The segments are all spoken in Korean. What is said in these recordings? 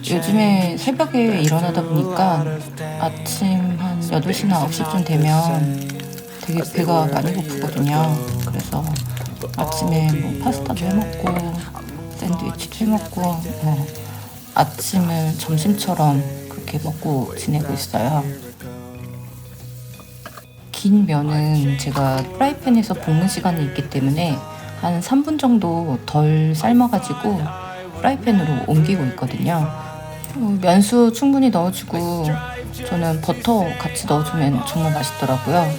요즘에 새벽에 일어나다 보니까 아침 한 8시나 9시쯤 되면 되게 배가 많이 고프거든요. 그래서 아침에 뭐 파스타도 해먹고 샌드위치도 해먹고 아침을 점심처럼 그렇게 먹고 지내고 있어요. 긴 면은 제가 프라이팬에서 볶는 시간이 있기 때문에 한 3분 정도 덜 삶아가지고 프라이팬으로 옮기고 있거든요. 면수 충분히 넣어주고 저는 버터 같이 넣어주면 정말 맛있더라고요.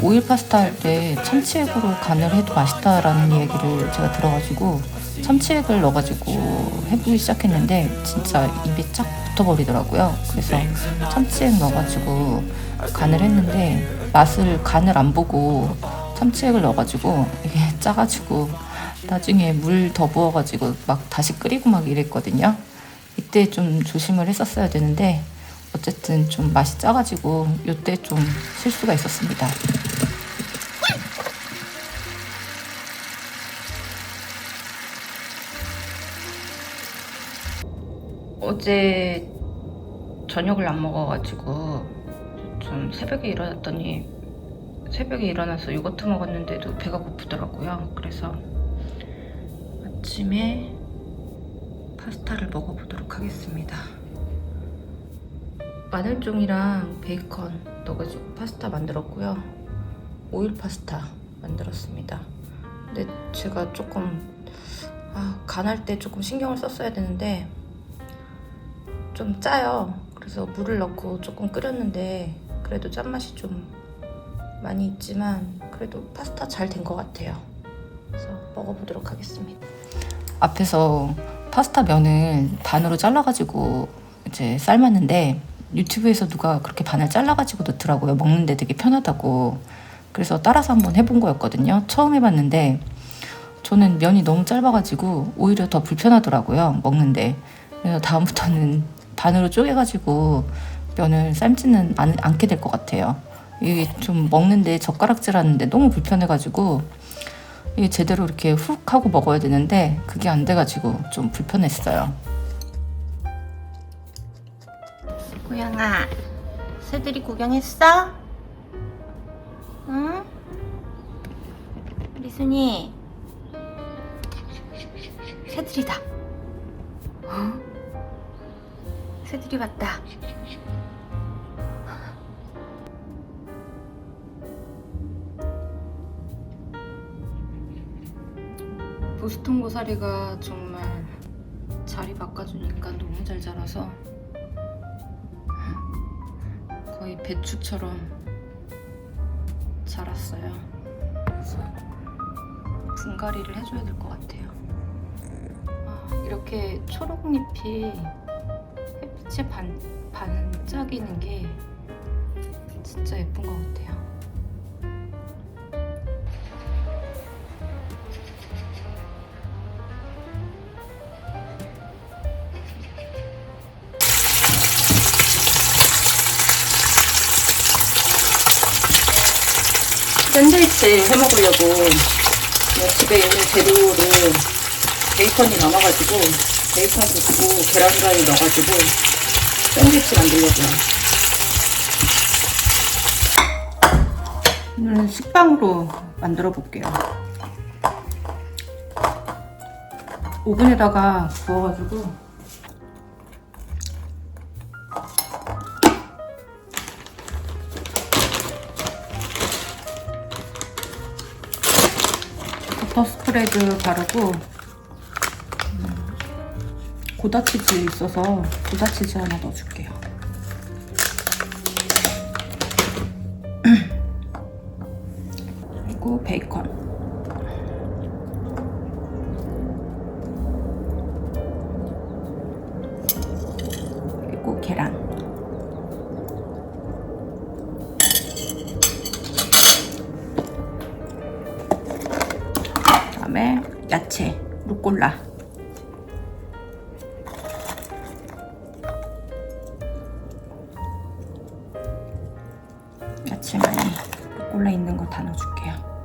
오일 파스타 할 때 참치액으로 간을 해도 맛있다라는 얘기를 제가 들어가지고 참치액을 넣어가지고 해보기 시작했는데 진짜 입에 쫙 붙어버리더라고요. 그래서 참치액 넣어가지고 간을 했는데 맛을 간을 안 보고 참치액을 넣어가지고 이게 짜가지고 나중에 물 더 부어가지고 막 다시 끓이고 막 이랬거든요. 이때 좀 조심을 했었어야 되는데 어쨌든 좀 맛이 짜가지고 이때 좀 실수가 있었습니다. 어제 저녁을 안 먹어가지고 좀 새벽에 일어나서 요거트 먹었는데도 배가 고프더라고요. 그래서 아침에 파스타를 먹어보도록 하겠습니다. 마늘종이랑 베이컨 넣어가지고 파스타 만들었고요. 오일 파스타 만들었습니다. 근데 제가 조금 간할 때 조금 신경을 썼어야 되는데 좀 짜요. 그래서 물을 넣고 조금 끓였는데 그래도 짠맛이 좀 많이 있지만 그래도 파스타 잘 된 것 같아요. 그래서 먹어보도록 하겠습니다. 앞에서 파스타 면을 반으로 잘라가지고 이제 삶았는데 유튜브에서 누가 그렇게 반을 잘라가지고 넣더라고요. 먹는데 되게 편하다고. 그래서 따라서 한번 해본 거였거든요. 처음 해봤는데 저는 면이 너무 짧아가지고 오히려 더 불편하더라고요. 먹는데. 그래서 다음부터는 반으로 쪼개가지고 면을 삶지는 않게 될 것 같아요. 이게 좀 먹는데 젓가락질 하는데 너무 불편해가지고 이게 제대로 이렇게 훅 하고 먹어야 되는데 그게 안 돼가지고 좀 불편했어요. 고양아, 새들이 구경했어? 응? 리순이, 새들이다. 새들이 왔다. 보스턴 고사리가 정말 자리 바꿔주니까 너무 잘 자라서 거의 배추처럼 자랐어요. 그래서 분갈이를 해줘야 될 것 같아요. 이렇게 초록잎이 햇빛에 반짝이는 게 진짜 예쁜 것 같아요. 샌드위치 해먹으려고 집에 있는 재료를 베이컨이 남아가지고 베이컨 붓고 계란후라이 넣어가지고 샌드위치 만들려고요. 오늘은 식빵으로 만들어 볼게요. 오븐에다가 구워가지고 버터 스프레드 바르고 고다치즈 있어서 고다치즈 하나 넣어줄게요. 그리고 베이컨, 그리고 계란, 그다음에 야채, 루꼴라, 야채 많이 루꼴라 있는 거 다 넣어줄게요.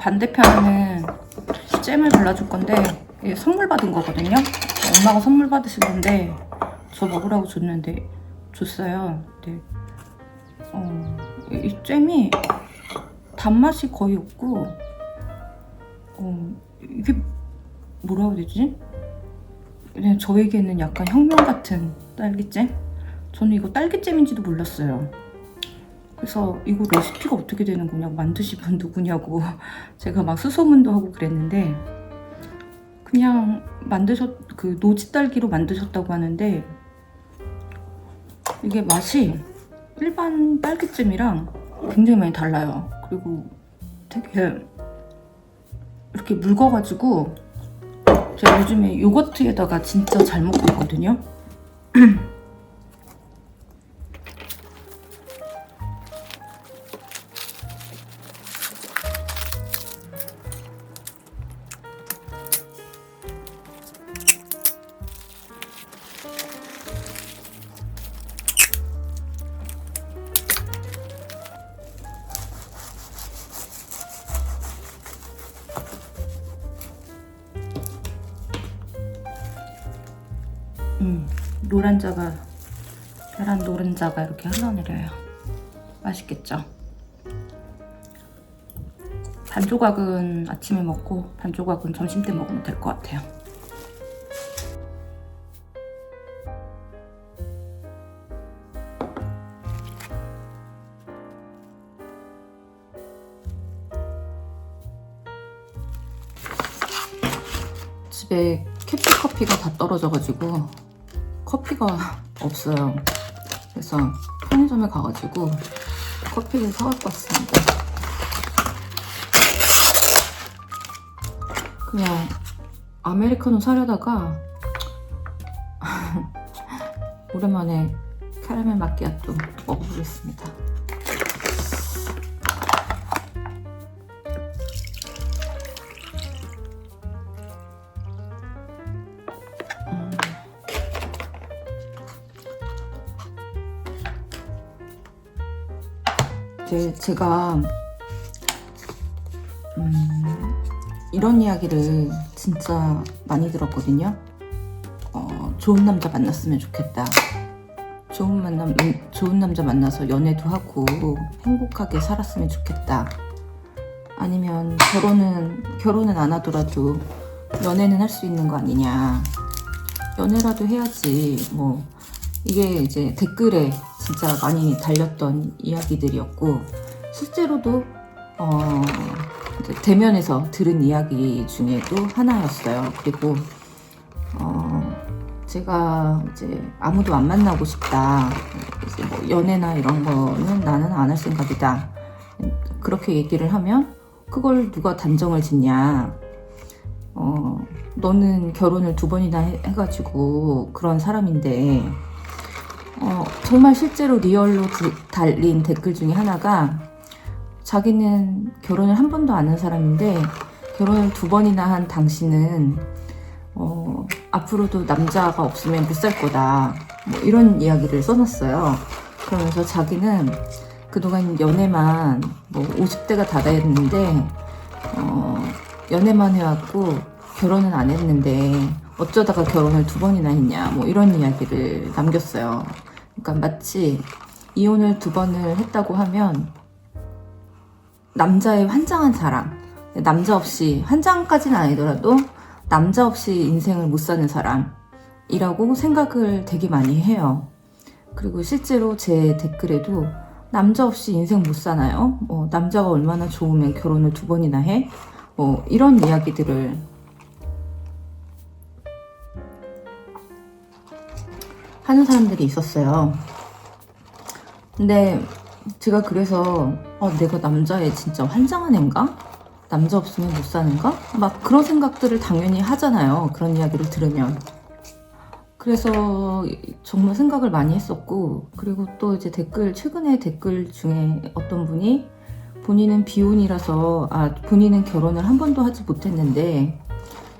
반대편에는 잼을 발라줄 건데 이게 선물 받은 거거든요. 엄마가 선물 받으신 건데 저 먹으라고 줬어요. 근데 이 잼이 단맛이 거의 없고 이게 뭐라고 해야 되지? 그냥 저에게는 약간 혁명 같은 딸기잼? 저는 이거 딸기잼인지도 몰랐어요. 그래서 이거 레시피가 어떻게 되는 거냐고, 만드신 분 누구냐고 제가 막 수소문도 하고 그랬는데 그냥 그 노지 딸기로 만드셨다고 하는데 이게 맛이 일반 딸기잼이랑 굉장히 많이 달라요. 그리고 되게 이렇게 묽어가지고 제가 요즘에 요거트에다가 진짜 잘 먹고 있거든요. 노란자가, 계란 노른자가 이렇게 흘러내려요. 맛있겠죠? 반 조각은 아침에 먹고 반 조각은 점심 때 먹으면 될 것 같아요. 집에 캡슐 커피가 다 떨어져가지고 커피가 없어요. 그래서 편의점에 가가지고 커피를 사갖고 왔습니다. 그냥 아메리카노 사려다가 오랜만에 캐러멜 마키아토 먹어보겠습니다. 제가 이런 이야기를 진짜 많이 들었거든요. 좋은 남자 만났으면 좋겠다. 좋은 남자 만나서 연애도 하고 행복하게 살았으면 좋겠다. 아니면 결혼은 안 하더라도 연애는 할 수 있는 거 아니냐. 연애라도 해야지. 뭐 이게 이제 댓글에 진짜 많이 달렸던 이야기들이었고, 실제로도 이제 대면에서 들은 이야기 중에도 하나였어요. 그리고 제가 이제 아무도 안 만나고 싶다. 이제 뭐 연애나 이런 거는 나는 안 할 생각이다. 그렇게 얘기를 하면 그걸 누가 단정을 짓냐. 너는 결혼을 2번이나 해가지고 그런 사람인데, 정말 실제로 리얼로 달린 댓글 중에 하나가, 자기는 결혼을 1번도 안 한 사람인데 결혼을 2번이나 한 당신은 앞으로도 남자가 없으면 못 살 거다. 뭐 이런 이야기를 써놨어요. 그러면서 자기는 그동안 연애만 뭐 50대가 다 됐는데 연애만 해왔고 결혼은 안 했는데 어쩌다가 결혼을 2번이나 했냐, 뭐 이런 이야기를 남겼어요. 그러니까 마치 이혼을 2번을 했다고 하면 남자의 환장한 사람, 남자 없이, 환장까지는 아니더라도 남자 없이 인생을 못 사는 사람이라고 생각을 되게 많이 해요. 그리고 실제로 제 댓글에도 남자 없이 인생 못 사나요? 뭐 남자가 얼마나 좋으면 결혼을 2번이나 해? 뭐 이런 이야기들을 하는 사람들이 있었어요. 근데 제가 그래서 내가 남자에 진짜 환장한 앤가? 남자 없으면 못 사는가? 막 그런 생각들을 당연히 하잖아요. 그런 이야기를 들으면. 그래서 정말 생각을 많이 했었고, 그리고 또 이제 최근에 댓글 중에 어떤 분이 본인은 비혼이라서, 본인은 결혼을 1번도 하지 못했는데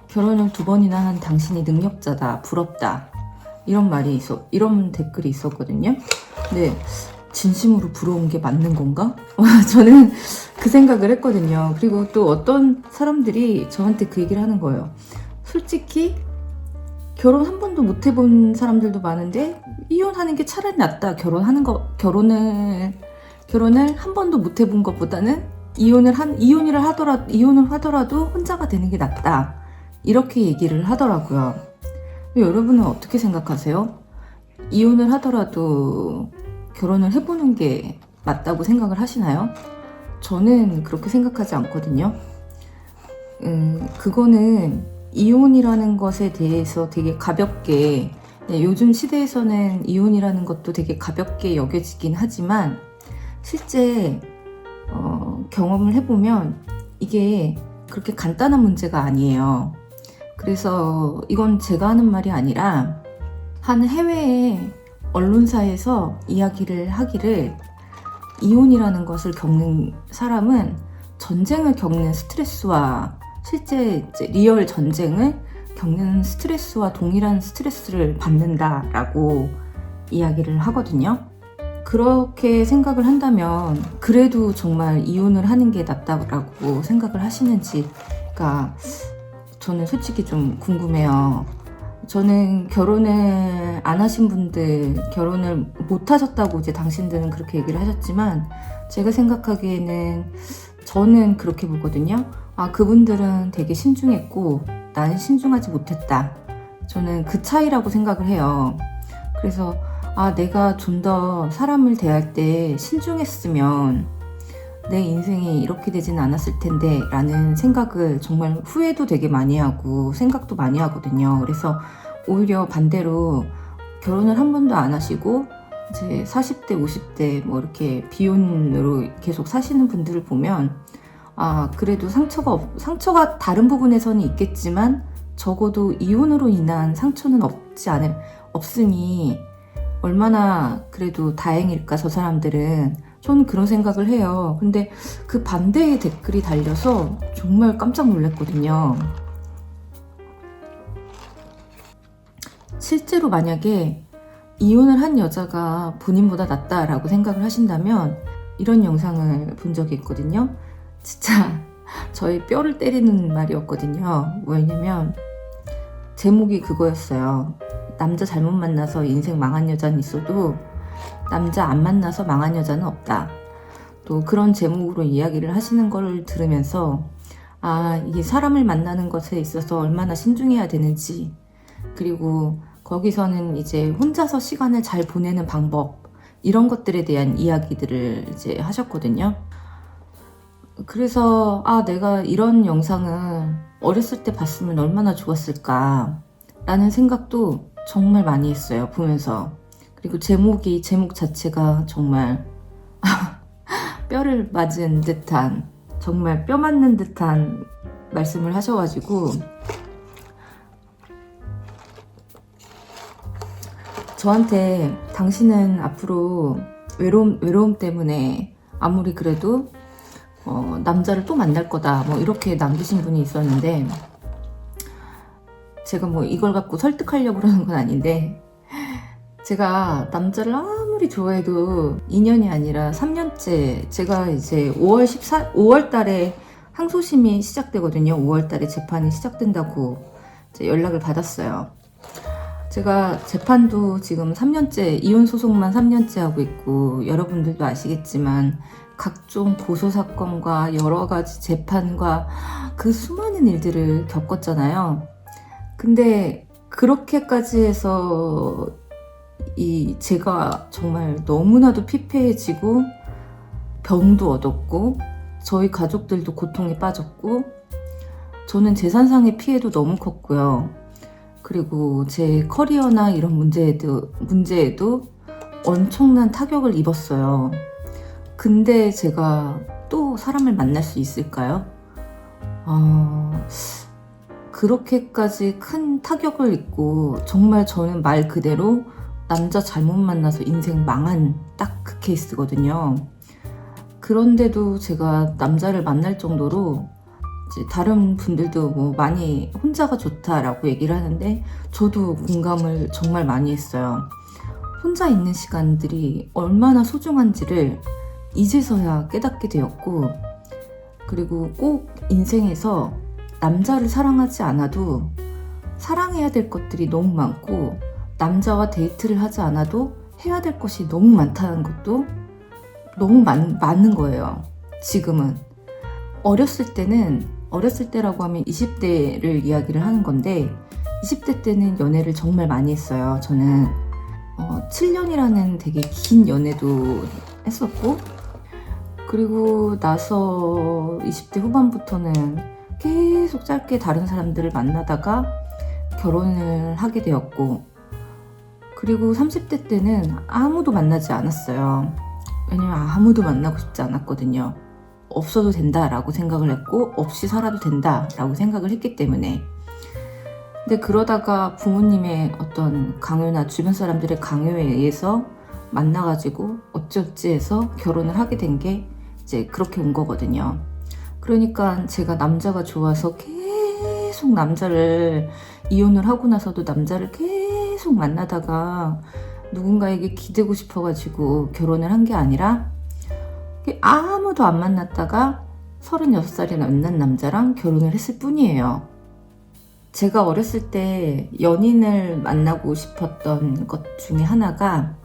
결혼을 2번이나 한 당신이 능력자다, 부럽다, 이런 댓글이 있었거든요. 근데 진심으로 부러운 게 맞는 건가? 저는 그 생각을 했거든요. 그리고 또 어떤 사람들이 저한테 그 얘기를 하는 거예요. 솔직히 결혼 한 번도 못 해본 사람들도 많은데 이혼하는 게 차라리 낫다. 결혼을 한 번도 못 해본 것보다는 이혼을 하더라도 혼자가 되는 게 낫다. 이렇게 얘기를 하더라고요. 여러분은 어떻게 생각하세요? 이혼을 하더라도 결혼을 해보는 게 맞다고 생각을 하시나요? 저는 그렇게 생각하지 않거든요. 그거는 이혼이라는 것에 대해서 되게 가볍게, 요즘 시대에서는 이혼이라는 것도 되게 가볍게 여겨지긴 하지만 실제 경험을 해보면 이게 그렇게 간단한 문제가 아니에요. 그래서 이건 제가 하는 말이 아니라 한 해외의 언론사에서 이야기를 하기를, 이혼이라는 것을 겪는 사람은 전쟁을 겪는 스트레스와 실제 이제 리얼 전쟁을 겪는 스트레스와 동일한 스트레스를 받는다라고 이야기를 하거든요. 그렇게 생각을 한다면 그래도 정말 이혼을 하는 게 낫다고 생각을 하시는지가 저는 솔직히 좀 궁금해요. 저는 결혼을 안 하신 분들, 결혼을 못 하셨다고 이제 당신들은 그렇게 얘기를 하셨지만 제가 생각하기에는 저는 그렇게 보거든요. 그분들은 되게 신중했고 나는 신중하지 못했다. 저는 그 차이라고 생각을 해요. 그래서 내가 좀 더 사람을 대할 때 신중했으면 내 인생이 이렇게 되지는 않았을 텐데 라는 생각을 정말 후회도 되게 많이 하고 생각도 많이 하거든요. 그래서 오히려 반대로 결혼을 한 번도 안 하시고 이제 40대, 50대 뭐 이렇게 비혼으로 계속 사시는 분들을 보면 그래도 상처가 다른 부분에서는 있겠지만 적어도 이혼으로 인한 상처는 없으니 얼마나 그래도 다행일까, 저 사람들은. 저는 그런 생각을 해요. 근데 그 반대의 댓글이 달려서 정말 깜짝 놀랐거든요. 실제로 만약에 이혼을 한 여자가 본인보다 낫다라고 생각을 하신다면 이런 영상을 본 적이 있거든요. 진짜 저희 뼈를 때리는 말이었거든요. 뭐였냐면 제목이 그거였어요. 남자 잘못 만나서 인생 망한 여자는 있어도 남자 안 만나서 망한 여자는 없다. 또 그런 제목으로 이야기를 하시는 걸 들으면서 이게 사람을 만나는 것에 있어서 얼마나 신중해야 되는지, 그리고 거기서는 이제 혼자서 시간을 잘 보내는 방법, 이런 것들에 대한 이야기들을 이제 하셨거든요. 그래서 제가 이런 영상을 어렸을 때 봤으면 얼마나 좋았을까 라는 생각도 정말 많이 했어요, 보면서. 그리고 제목 자체가 정말 뼈를 맞은 듯한, 정말 뼈 맞는 듯한 말씀을 하셔가지고 저한테 당신은 앞으로 외로움 때문에 아무리 그래도 남자를 또 만날 거다 뭐 이렇게 남기신 분이 있었는데, 제가 뭐 이걸 갖고 설득하려고 그러는 건 아닌데, 제가 남자를 아무리 좋아해도 2년이 아니라 3년째, 제가 이제 5월 달에 항소심이 시작되거든요. 5월 달에 재판이 시작된다고 이제 연락을 받았어요. 제가 재판도 지금 3년째, 이혼 소송만 3년째 하고 있고, 여러분들도 아시겠지만 각종 고소사건과 여러 가지 재판과 그 수많은 일들을 겪었잖아요. 근데 그렇게까지 해서 제가 정말 너무나도 피폐해지고 병도 얻었고 저희 가족들도 고통에 빠졌고, 저는 재산상의 피해도 너무 컸고요. 그리고 제 커리어나 이런 문제에도 엄청난 타격을 입었어요. 근데 제가 또 사람을 만날 수 있을까요? 그렇게까지 큰 타격을 입고 정말 저는 말 그대로 남자 잘못 만나서 인생 망한 딱 그 케이스거든요. 그런데도 제가 남자를 만날 정도로 이제 다른 분들도 뭐 많이 혼자가 좋다라고 얘기를 하는데 저도 공감을 정말 많이 했어요. 혼자 있는 시간들이 얼마나 소중한지를 이제서야 깨닫게 되었고, 그리고 꼭 인생에서 남자를 사랑하지 않아도 사랑해야 될 것들이 너무 많고, 남자와 데이트를 하지 않아도 해야 될 것이 너무 많다는 것도 너무 많은 거예요. 지금은. 어렸을 때라고 하면 20대를 이야기를 하는 건데, 20대 때는 연애를 정말 많이 했어요. 저는 7년이라는 되게 긴 연애도 했었고, 그리고 나서 20대 후반부터는 계속 짧게 다른 사람들을 만나다가 결혼을 하게 되었고, 그리고 30대 때는 아무도 만나지 않았어요. 왜냐면 아무도 만나고 싶지 않았거든요. 없어도 된다라고 생각을 했고, 없이 살아도 된다라고 생각을 했기 때문에. 근데 그러다가 부모님의 어떤 강요나 주변 사람들의 강요에 의해서 만나가지고 어찌어찌 해서 결혼을 하게 된 게 이제 그렇게 온 거거든요. 그러니까 제가 남자가 좋아서 계속 남자를, 이혼을 하고 나서도 남자를 계속 만나다가 누군가에게 기대고 싶어가지고 결혼을 한 게 아니라, 아무도 안 만났다가 36살에 만난 남자랑 결혼을 했을 뿐이에요. 제가 어렸을 때 연인을 만나고 싶었던 것 중에 하나가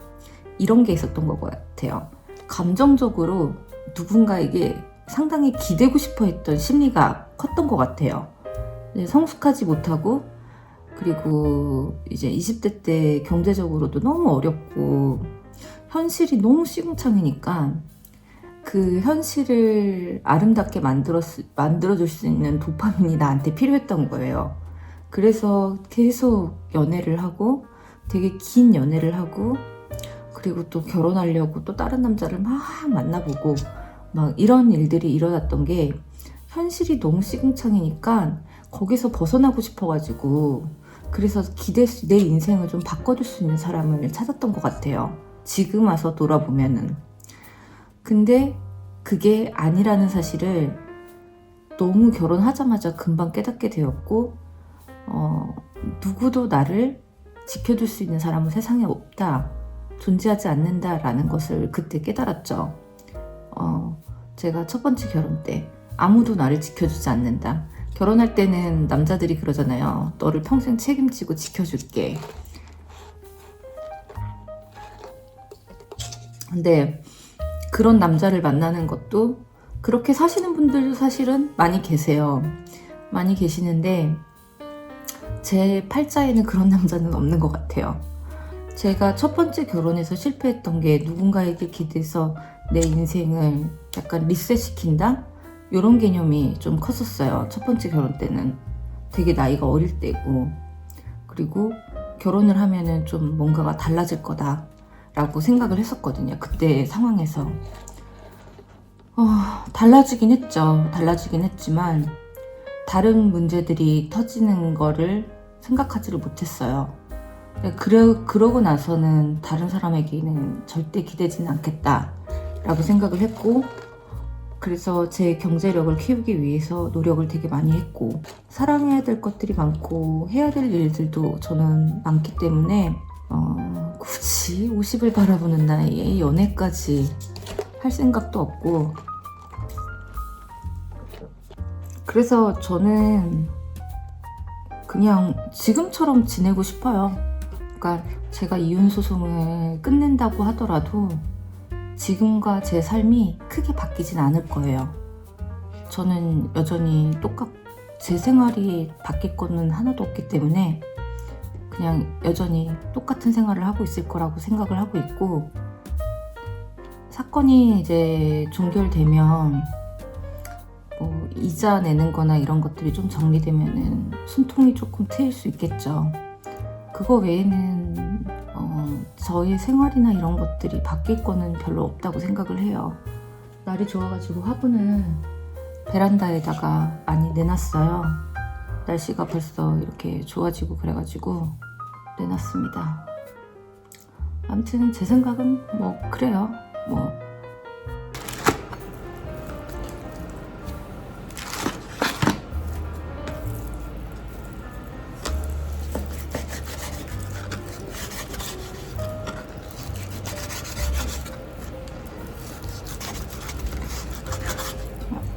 이런 게 있었던 것 같아요. 감정적으로 누군가에게 상당히 기대고 싶어 했던 심리가 컸던 것 같아요. 성숙하지 못하고, 그리고 이제 20대 때 경제적으로도 너무 어렵고 현실이 너무 시궁창이니까 그 현실을 아름답게 만들어줄 수 있는 도파민이 나한테 필요했던 거예요. 그래서 계속 연애를 하고, 되게 긴 연애를 하고, 그리고 또 결혼하려고 또 다른 남자를 막 만나보고 막 이런 일들이 일어났던 게, 현실이 너무 시궁창이니까 거기서 벗어나고 싶어가지고, 그래서 내 인생을 좀 바꿔줄 수 있는 사람을 찾았던 것 같아요. 지금 와서 돌아보면은. 근데 그게 아니라는 사실을 너무 결혼하자마자 금방 깨닫게 되었고, 누구도 나를 지켜줄 수 있는 사람은 세상에 없다, 존재하지 않는다라는 것을 그때 깨달았죠. 제가 첫 번째 결혼 때 아무도 나를 지켜주지 않는다. 결혼할 때는 남자들이 그러잖아요. 너를 평생 책임지고 지켜줄게. 근데 그런 남자를 만나는 것도, 그렇게 사시는 분들도 사실은 많이 계세요. 많이 계시는데 제 팔자에는 그런 남자는 없는 것 같아요. 제가 첫 번째 결혼에서 실패했던 게 누군가에게 기대서 내 인생을 약간 리셋시킨다? 이런 개념이 좀 컸었어요. 첫 번째 결혼 때는 되게 나이가 어릴 때고, 그리고 결혼을 하면은 좀 뭔가가 달라질 거다 라고 생각을 했었거든요. 그때 상황에서. 달라지긴 했죠. 달라지긴 했지만 다른 문제들이 터지는 거를 생각하지를 못했어요. 그러고 나서는 다른 사람에게는 절대 기대지는 않겠다 라고 생각을 했고, 그래서 제 경제력을 키우기 위해서 노력을 되게 많이 했고, 사랑해야 될 것들이 많고 해야 될 일들도 저는 많기 때문에 굳이 50을 바라보는 나이에 연애까지 할 생각도 없고, 그래서 저는 그냥 지금처럼 지내고 싶어요. 그러니까 제가 이혼 소송을 끝낸다고 하더라도 지금과 제 삶이 크게 바뀌진 않을 거예요. 저는 여전히 제 생활이 바뀔 거는 하나도 없기 때문에 그냥 여전히 똑같은 생활을 하고 있을 거라고 생각을 하고 있고, 사건이 이제 종결되면 이자 내는 거나 이런 것들이 좀 정리되면은 숨통이 조금 트일 수 있겠죠. 그거 외에는 저의 생활이나 이런 것들이 바뀔 거는 별로 없다고 생각을 해요. 날이 좋아가지고 화분을 베란다에다가 많이 내놨어요. 날씨가 벌써 이렇게 좋아지고 그래가지고 내놨습니다. 아무튼 제 생각은 뭐 그래요.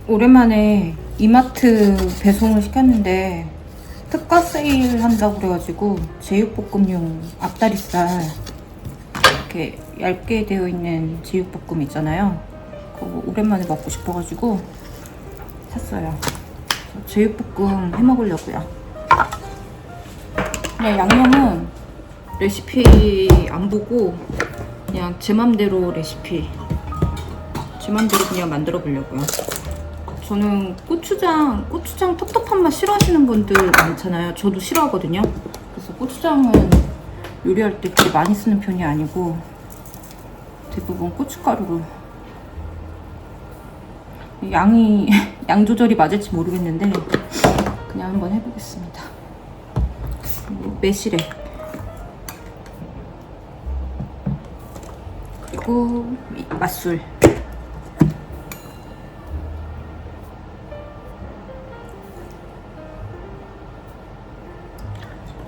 오랜만에 이마트 배송을 시켰는데 특가 세일 한다고 그래가지고 제육볶음용 앞다리살 이렇게 얇게 되어 있는 제육볶음 있잖아요. 그거 오랜만에 먹고 싶어가지고 샀어요. 제육볶음 해 먹으려고요. 그냥 양념은 레시피 안 보고 그냥 제 맘대로 레시피 제 맘대로 그냥 만들어 보려고요. 저는 고추장 텁텁한 맛 싫어하시는 분들 많잖아요. 저도 싫어하거든요. 그래서 고추장은 요리할 때 그렇게 많이 쓰는 편이 아니고 대부분 고춧가루로. 양 조절이 맞을지 모르겠는데 그냥 한번 해보겠습니다. 그리고 매실액, 그리고 맛술,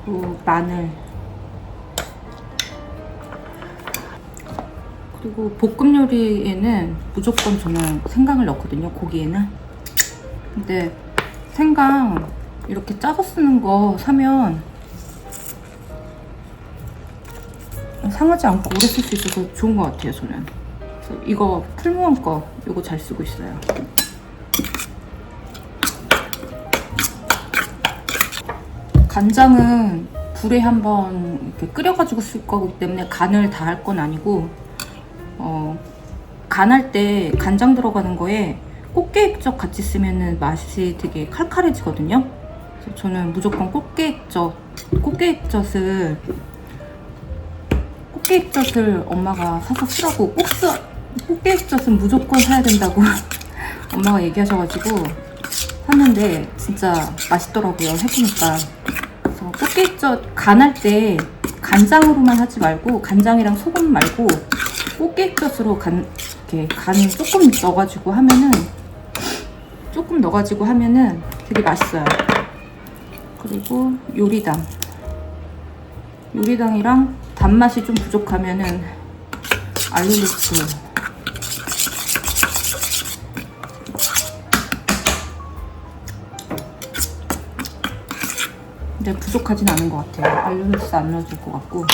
그리고 마늘, 그리고 볶음 요리에는 무조건 저는 생강을 넣거든요. 고기에는. 근데 생강 이렇게 짜서 쓰는 거 사면 상하지 않고 오래 쓸 수 있어서 좋은 것 같아요. 저는 그래서 이거 풀무원 거 이거 잘 쓰고 있어요. 간장은 불에 한번 이렇게 끓여가지고 쓸 거기 때문에 간을 다 할 건 아니고 간할 때 간장 들어가는 거에 꽃게액젓 같이 쓰면은 맛이 되게 칼칼해지거든요. 그래서 저는 무조건 꽃게액젓을 엄마가 사서 쓰라고 꽃게액젓은 무조건 사야 된다고 엄마가 얘기하셔가지고 샀는데 진짜 맛있더라고요. 해보니까. 그래서 꽃게액젓 간할 때 간장으로만 하지 말고 간장이랑 소금 말고 꽃게액젓으로 간 조금 넣어가지고 하면은 되게 맛있어요. 그리고 요리당이랑 단맛이 좀 부족하면은 알룰로스, 근데 부족하진 않은 것 같아요. 알룰로스 안 넣어줄 것 같고.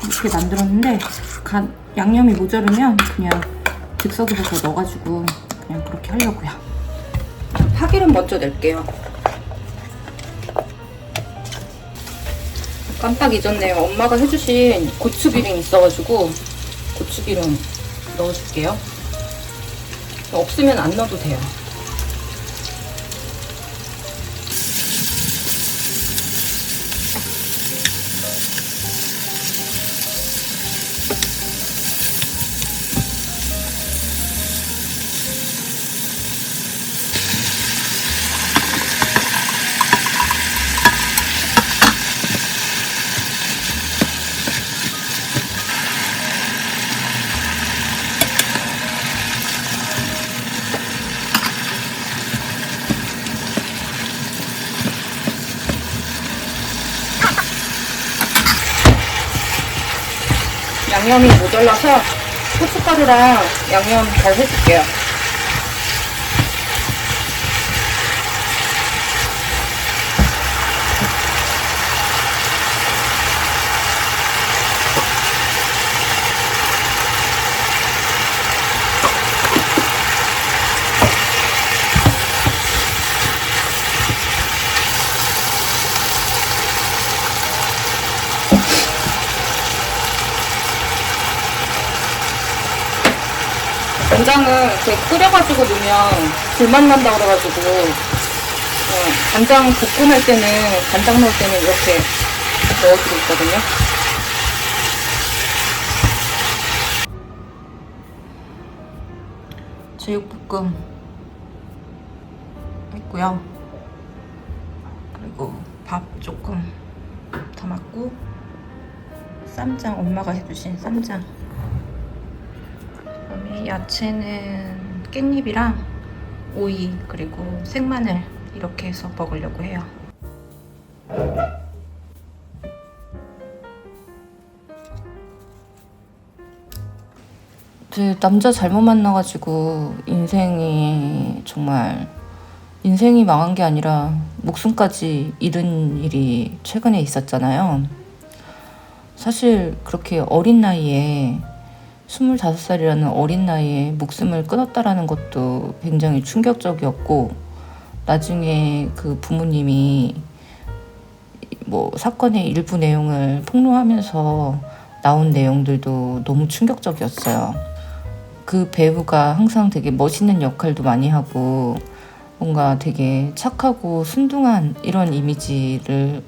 이렇게 만들었는데 양념이 모자르면 그냥 즉석에서 더 넣어가지고 그냥 그렇게 하려고요. 파기름 먼저 낼게요. 깜빡 잊었네요. 엄마가 해주신 고추기름 있어가지고 고추기름 넣어줄게요. 없으면 안 넣어도 돼요. 양념이 모자라서 고춧가루랑 양념 잘 해줄게요. 간장은 이렇게 끓여가지고 넣으면 불맛 난다 그래가지고 간장 볶음 할 때는 간장 넣을 때는 이렇게 넣어주고 있거든요. 제육볶음 했고요. 그리고 밥 조금 담았고 쌈장, 엄마가 해주신 쌈장. 그다음에 야채는 깻잎이랑 오이 그리고 생마늘 이렇게 해서 먹으려고 해요. 그 남자 잘못 만나가지고 인생이 망한 게 아니라 목숨까지 잃은 일이 최근에 있었잖아요. 사실 그렇게 어린 나이에 25살이라는 어린 나이에 목숨을 끊었다라는 것도 굉장히 충격적이었고, 나중에 그 부모님이 뭐 사건의 일부 내용을 폭로하면서 나온 내용들도 너무 충격적이었어요. 그 배우가 항상 되게 멋있는 역할도 많이 하고 뭔가 되게 착하고 순둥한 이런 이미지를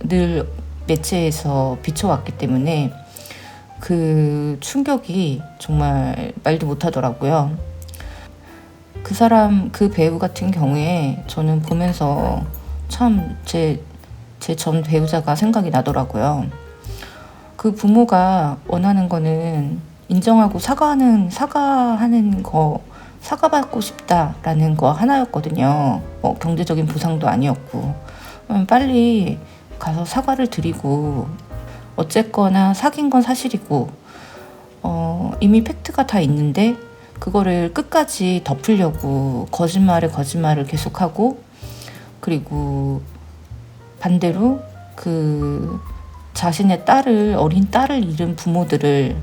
늘 매체에서 비춰왔기 때문에 그 충격이 정말 말도 못하더라고요. 그 배우 같은 경우에 저는 보면서 참 제 전 배우자가 생각이 나더라고요. 그 부모가 원하는 거는 인정하고 사과하는 거, 사과받고 싶다라는 거 하나였거든요. 경제적인 보상도 아니었고. 빨리 가서 사과를 드리고, 어쨌거나 사귄 건 사실이고, 이미 팩트가 다 있는데, 그거를 끝까지 덮으려고 거짓말을 계속하고, 그리고 반대로 그 자신의 어린 딸을 잃은 부모들을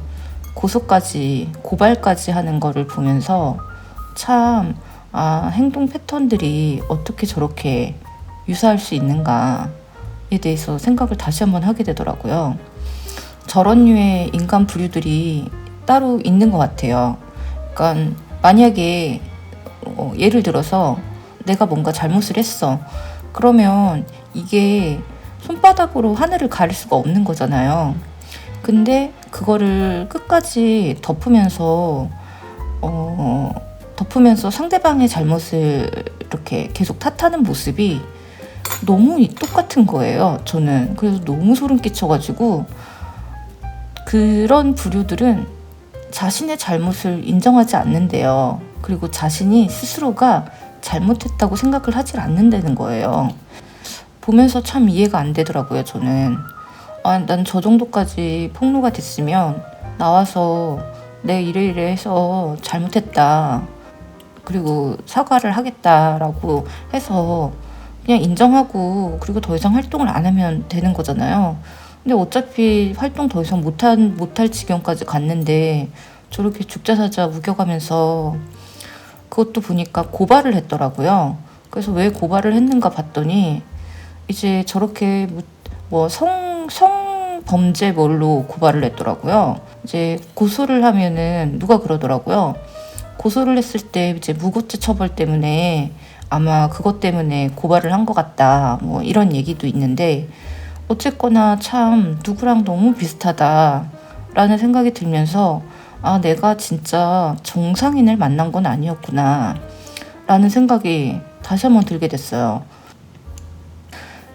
고발까지 하는 거를 보면서 참, 행동 패턴들이 어떻게 저렇게 유사할 수 있는가에 대해서 생각을 다시 한번 하게 되더라고요. 저런 류의 인간 부류들이 따로 있는 것 같아요. 그러니까 만약에 예를 들어서 내가 뭔가 잘못을 했어. 그러면 이게 손바닥으로 하늘을 가릴 수가 없는 거잖아요. 근데 그거를 끝까지 덮으면서 상대방의 잘못을 이렇게 계속 탓하는 모습이 너무 똑같은 거예요. 저는 그래서 너무 소름 끼쳐가지고, 그런 부류들은 자신의 잘못을 인정하지 않는데요. 그리고 자신이 스스로가 잘못했다고 생각을 하질 않는다는 거예요. 보면서 참 이해가 안 되더라고요, 저는. 난 저 정도까지 폭로가 됐으면 나와서 내 이래 해서 잘못했다, 그리고 사과를 하겠다라고 해서 그냥 인정하고, 그리고 더 이상 활동을 안 하면 되는 거잖아요. 근데 어차피 활동 더 이상 못할 지경까지 갔는데 저렇게 죽자사자 우겨가면서, 그것도 보니까 고발을 했더라고요. 그래서 왜 고발을 했는가 봤더니 이제 저렇게 성범죄 뭘로 고발을 했더라고요. 이제 고소를 하면은 누가 그러더라고요. 고소를 했을 때 이제 무고죄 처벌 때문에 아마 그것 때문에 고발을 한 것 같다, 뭐 이런 얘기도 있는데, 어쨌거나 참 누구랑 너무 비슷하다라는 생각이 들면서, 내가 진짜 정상인을 만난 건 아니었구나 라는 생각이 다시 한번 들게 됐어요.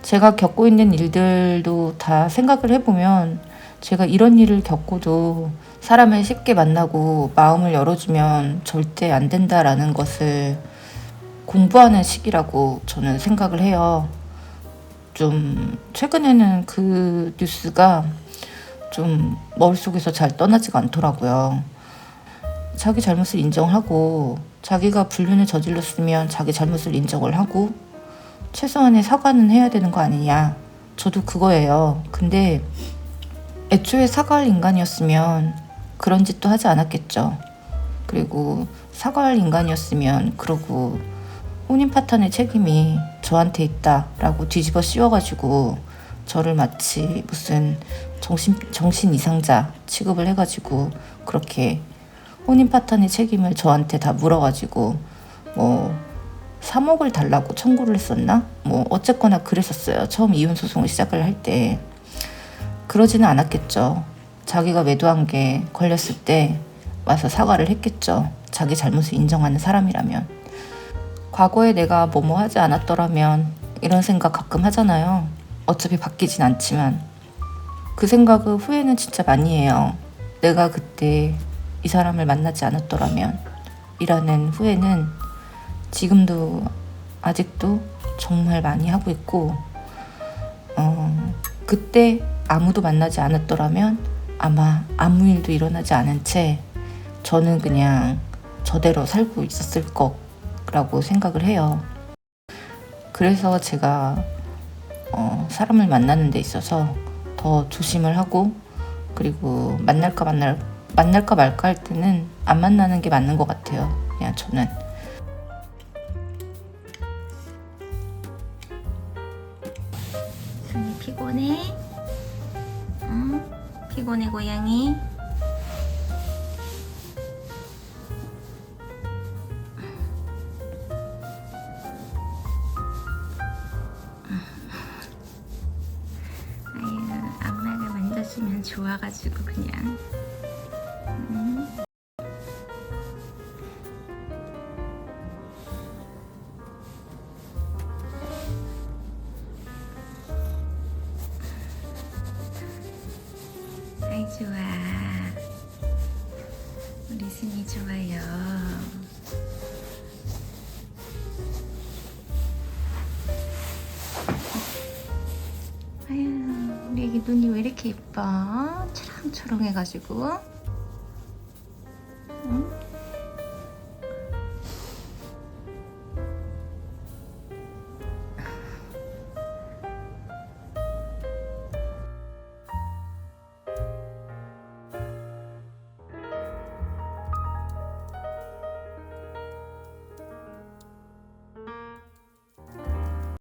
제가 겪고 있는 일들도 다 생각을 해보면, 제가 이런 일을 겪고도 사람을 쉽게 만나고 마음을 열어주면 절대 안 된다라는 것을 공부하는 시기라고 저는 생각을 해요. 좀 최근에는 그 뉴스가 좀 머릿속에서 잘 떠나지가 않더라고요. 자기 잘못을 인정하고, 자기가 불륜을 저질렀으면 자기 잘못을 인정을 하고 최소한의 사과는 해야 되는 거 아니냐. 저도 그거예요. 근데 애초에 사과할 인간이었으면 그런 짓도 하지 않았겠죠. 그리고 사과할 인간이었으면 그러고 혼인 파탄의 책임이 저한테 있다라고 뒤집어 씌워가지고 저를 마치 무슨 정신 이상자 취급을 해가지고 그렇게 혼인 파탄의 책임을 저한테 다 물어가지고 3억을 달라고 청구를 했었나? 어쨌거나 그랬었어요. 처음 이혼 소송을 시작을 할 때. 그러지는 않았겠죠. 자기가 매도한 게 걸렸을 때 와서 사과를 했겠죠. 자기 잘못을 인정하는 사람이라면. 과거에 내가 뭐뭐 하지 않았더라면, 이런 생각 가끔 하잖아요. 어차피 바뀌진 않지만. 그 생각을 후회는 진짜 많이 해요. 내가 그때 이 사람을 만나지 않았더라면 이라는 후회는 지금도 아직도 정말 많이 하고 있고, 그때 아무도 만나지 않았더라면 아마 아무 일도 일어나지 않은 채 저는 그냥 저대로 살고 있었을 거라고 생각을 해요. 그래서 제가 사람을 만나는 데 있어서 더 조심을 하고, 그리고 만날까 말까 할 때는 안 만나는 게 맞는 것 같아요. 그냥 저는. 순이 피곤해? 응? 피곤해 고양이? 아유, 엄마가 만져주면 좋아가지고 그냥. 아이 좋아. 우리 순이 좋아요. 아유, 우리 애기 눈이 왜 이렇게 예뻐? 초롱초롱해가지고. 응?